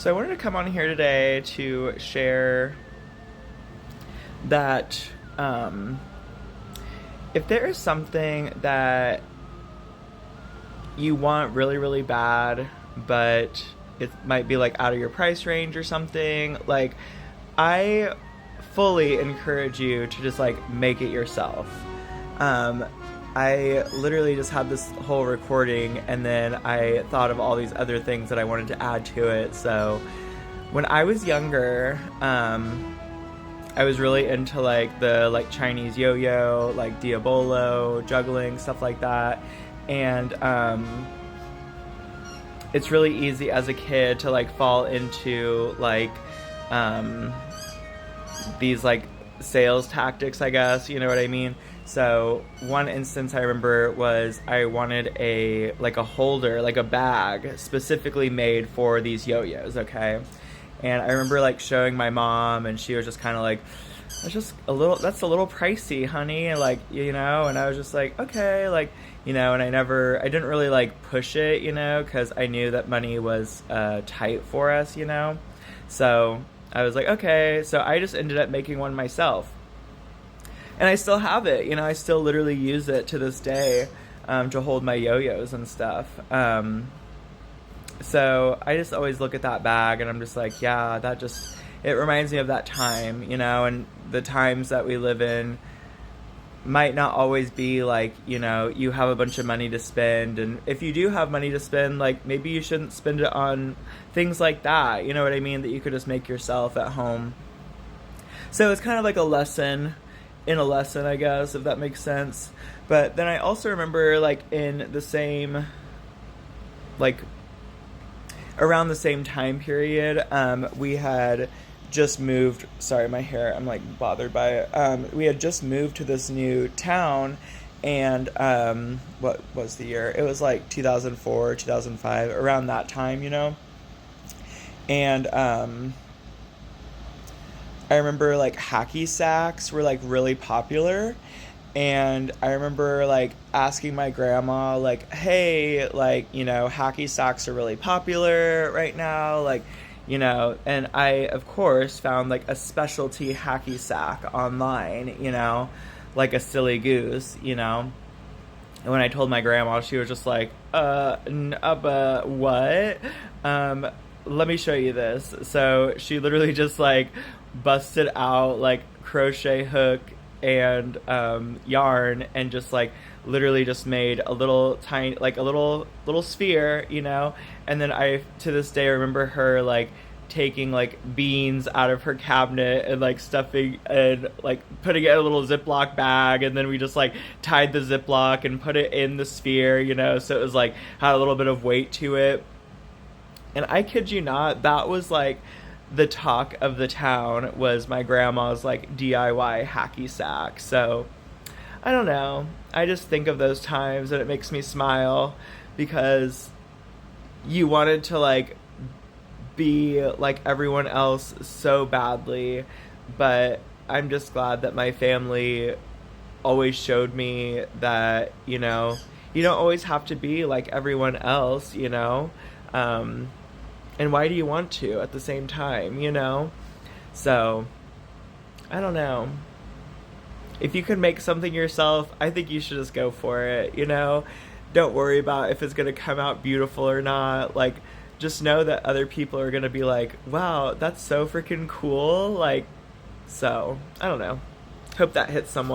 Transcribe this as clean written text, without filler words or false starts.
So I wanted to come on here today to share that if there is something that you want really, really bad, but it might be like out of your price range or something, like I fully encourage you to just like make it yourself. Um, I literally just had this whole recording and then I thought of all these other things that I wanted to add to it. So when I was younger, I was really into like the like Chinese yo-yo, like Diabolo, juggling, stuff like that. And it's really easy as a kid to like fall into like um, these like sales tactics, I guess, you know what I mean? So one instance I remember was I wanted a holder, like a bag specifically made for these yo-yos, okay? And I remember like showing my mom and she was just kind of like, that's a little pricey, honey, like, you know, and I was just like, okay, like, you know, and I didn't really like push it, you know, because I knew that money was tight for us, you know. So I was like, okay, so I just ended up making one myself. And I still have it, you know, I still literally use it to this day to hold my yo-yos and stuff. So I just always look at that bag and I'm just like, yeah, it reminds me of that time, you know, and the times that we live in might not always be like, you know, you have a bunch of money to spend. And if you do have money to spend, like maybe you shouldn't spend it on things like that, you know what I mean, that you could just make yourself at home. So it's kind of like a lesson in a lesson, I guess, if that makes sense. But then I also remember like in the same, like around the same time period, we had just moved. Sorry, my hair, I'm like bothered by it. We had just moved to this new town, and what was the year? It was like 2004, 2005, around that time, you know. And I remember like hacky sacks were like really popular. And I remember like asking my grandma, like, hey, like, you know, hacky sacks are really popular right now, like, you know, and I, of course, found like a specialty hacky sack online, you know, like a silly goose, you know. And when I told my grandma, she was just like, what? Let me show you this. So she literally just like busted out like crochet hook and yarn and just like literally just made a little tiny, like a little sphere, you know. And then I to this day remember her like taking like beans out of her cabinet and like stuffing and like putting it in a little Ziploc bag, and then we just like tied the Ziploc and put it in the sphere, you know, so it was like had a little bit of weight to it. And I kid you not, that was like the talk of the town, was my grandma's like DIY hacky sack. So I don't know, I just think of those times and it makes me smile, because you wanted to like be like everyone else so badly, but I'm just glad that my family always showed me that, you know, you don't always have to be like everyone else, you know. And why do you want to at the same time, you know? So I don't know, if you can make something yourself, I think you should just go for it, you know. Don't worry about if it's gonna come out beautiful or not. Like, just know that other people are gonna be like, wow, that's so freaking cool. Like, so I don't know, hope that hits someone.